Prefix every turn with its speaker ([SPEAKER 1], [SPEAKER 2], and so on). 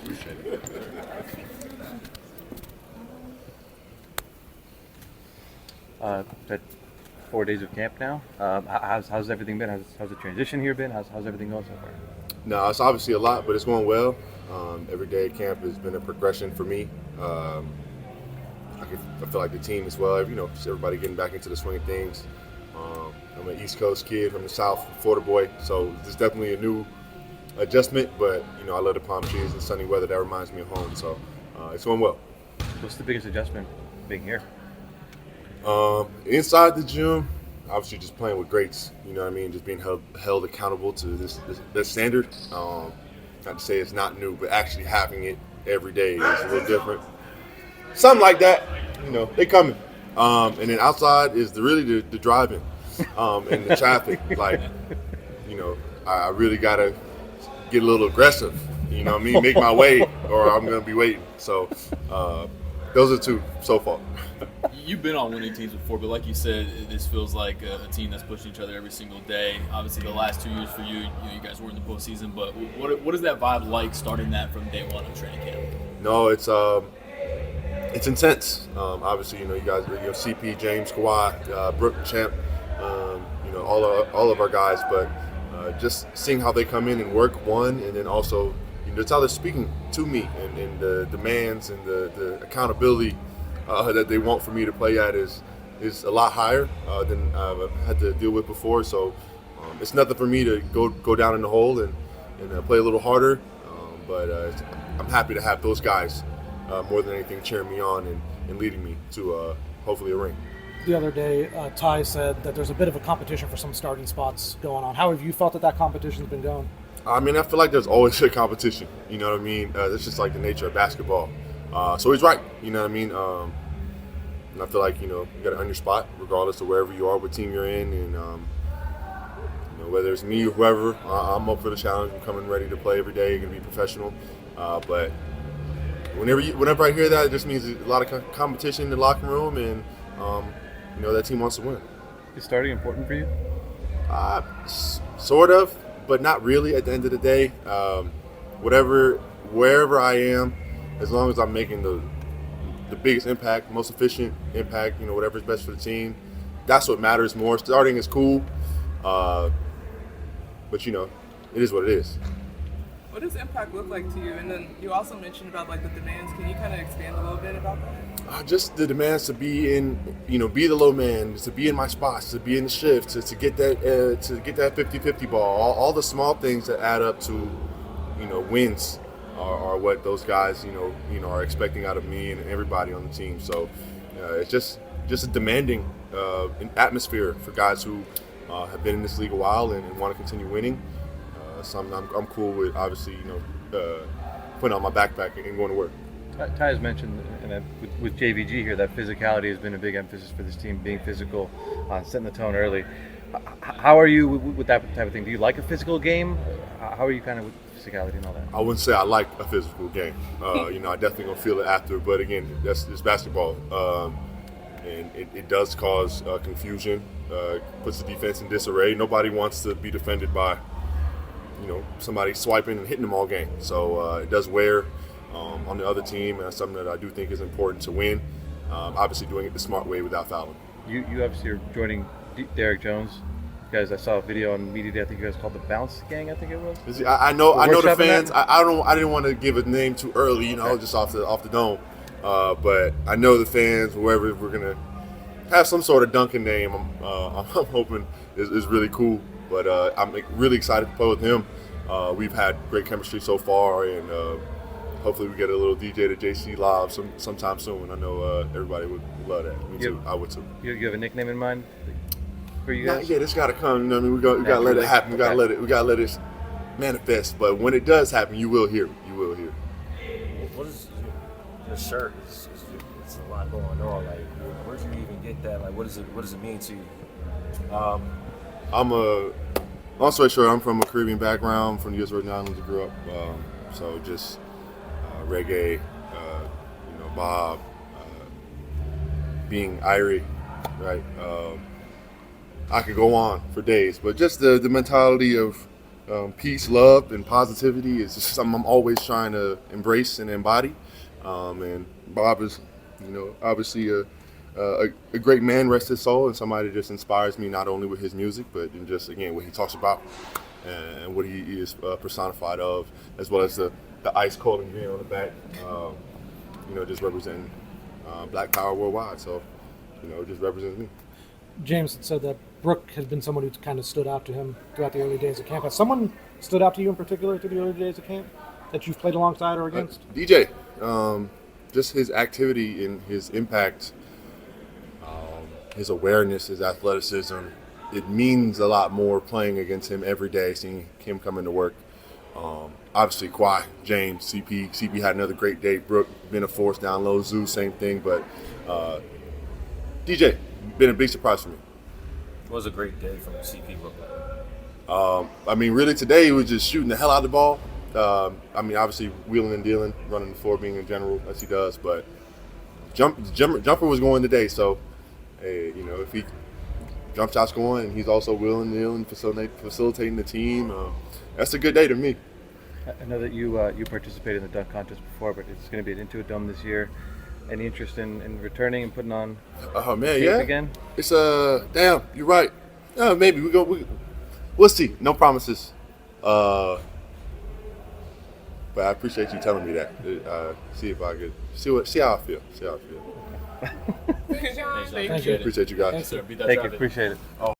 [SPEAKER 1] Appreciate it.
[SPEAKER 2] But 4 days of camp now. How's everything been? How's the transition here been? How's everything going so far?
[SPEAKER 1] No, it's obviously a lot, but it's going well. Every day at camp has been a progression for me. I feel like the team as well. Just everybody getting back into the swing of things. I'm an East Coast kid from the South, Florida boy, so it's definitely a new adjustment. But I love the palm trees and sunny weather. That reminds me of home. So it's going well.
[SPEAKER 2] What's the biggest adjustment being here?
[SPEAKER 1] Inside the gym, obviously just playing with greats. You know what I mean? Just being held accountable to this standard. Not to say it's not new, but actually having it every day is a little different. Something like that. They coming. And then outside is really the driving and the traffic. I really got to get a little aggressive. You know what I mean? Make my way or I'm going to be waiting. So those are two so far.
[SPEAKER 3] You've been on winning teams before, but like you said, this feels like a team that's pushing each other every single day. Obviously, the last 2 years for you, you guys were in the postseason, but what is that vibe like starting that from day one of training camp?
[SPEAKER 1] No, it's intense. Obviously, you guys, CP, James, Kawhi, Brooke, Champ, all of our guys, but just seeing how they come in and work and then also, that's how they're speaking to me and the demands and the accountability that they want for me to play at is a lot higher than I've had to deal with before. So it's nothing for me to go down in the hole and play a little harder. But I'm happy to have those guys more than anything cheering me on and leading me to hopefully a ring.
[SPEAKER 4] The other day, Ty said that there's a bit of a competition for some starting spots going on. How have you felt that competition's been going?
[SPEAKER 1] I mean, I feel like there's always a competition. You know what I mean? That's just like the nature of basketball. So he's right. You know what I mean? And I feel like, you got to earn your spot regardless of wherever you are, what team you're in. And, whether it's me or whoever, I'm up for the challenge. I'm coming ready to play every day, going to be professional. But whenever I hear that, it just means a lot of competition in the locker room and, that team wants to win.
[SPEAKER 2] Is starting important for you?
[SPEAKER 1] Sort of, but not really at the end of the day. Wherever I am, as long as I'm making the biggest impact, most efficient impact, whatever's best for the team, that's what matters more. Starting is cool, but it is what it is.
[SPEAKER 5] What does impact look like to you? And then you also mentioned about the demands. Can you kind of expand a little bit about that?
[SPEAKER 1] Just the demands to be in, be the low man, to be in my spots, to be in the shift, to get that 50-50 ball. All the small things that add up to, wins are what those guys, are expecting out of me and everybody on the team. So it's just a demanding atmosphere for guys who have been in this league a while and want to continue winning. Something I'm cool with, obviously, putting on my backpack and going to work.
[SPEAKER 2] Ty has mentioned, and with JVG here, that physicality has been a big emphasis for this team, being physical, setting the tone early. How are you with that type of thing? Do you like a physical game? How are you kind of with physicality and all that?
[SPEAKER 1] I wouldn't say I like a physical game. I definitely gonna feel it after, but again, it's basketball, and it does cause confusion. Puts the defense in disarray. Nobody wants to be defended by, somebody swiping and hitting them all game. So it does wear on the other team, and that's something that I do think is important to win. Obviously, doing it the smart way without fouling.
[SPEAKER 2] You obviously are joining Derek Jones. You guys, I saw a video on media day. I think you guys called the Bounce Gang. I think it was.
[SPEAKER 1] I know the fans. I didn't want to give a name too early, just off the dome. But I know the fans. Whoever we're gonna have some sort of Duncan name. I'm hoping is really cool. But I'm really excited to play with him. We've had great chemistry so far, and hopefully we get a little DJ to JC live sometime soon. I know everybody would love that. Me too. I would too.
[SPEAKER 2] You have a nickname in mind for you guys?
[SPEAKER 1] Yeah, it's got to come. We got to let it happen. We got to let it manifest. But when it does happen, you will hear it. You will hear it.
[SPEAKER 6] What is your shirt? It's a lot going on. Like, where do you even get that? Like, what does it mean to you?
[SPEAKER 1] Long story short, I'm from a Caribbean background, from the U.S. Virgin Islands. I grew up, so just reggae, Bob, being Irie, right? I could go on for days, but just the mentality of peace, love, and positivity is just something I'm always trying to embrace and embody. And Bob is, obviously a great man, rest his soul, and somebody that just inspires me not only with his music, but in just, again, what he talks about and what he is personified of, as well as the ice cold and green on the back, just representing Black Power worldwide. So, it just represents me.
[SPEAKER 4] James had said that Brooke has been someone who's kind of stood out to him throughout the early days of camp. Has someone stood out to you in particular through the early days of camp that you've played alongside or against?
[SPEAKER 1] DJ, just his activity and his impact, his awareness, his athleticism. It means a lot more playing against him every day, seeing him come into work. Obviously, Kawhi, James, CP. CP had another great day. Brooke, been a force down low. Zoo, same thing. But DJ, been a big surprise for me.
[SPEAKER 6] It was a great day from CP Brooklyn.
[SPEAKER 1] Really today he was just shooting the hell out of the ball. Obviously wheeling and dealing, running the floor, being in general as he does. But jumper was going today, so if he jump shots going and he's also wheeling and dealing, facilitating the team, that's a good day to me.
[SPEAKER 2] I know that you participated in the dunk contest before, but it's going to be at Intuit Dome this year. Any interest in returning and putting on
[SPEAKER 1] Oh man,
[SPEAKER 2] tape
[SPEAKER 1] yeah.
[SPEAKER 2] again?
[SPEAKER 1] It's damn, you're right. Maybe we'll see. No promises. But I appreciate you telling me that. See if I could see how I feel.
[SPEAKER 5] Thanks, John.
[SPEAKER 3] Thanks, John.
[SPEAKER 4] Thank you.
[SPEAKER 1] Appreciate you guys.
[SPEAKER 3] Yes, sir. Beat that
[SPEAKER 2] Thank you.
[SPEAKER 3] traffic.
[SPEAKER 2] Appreciate it.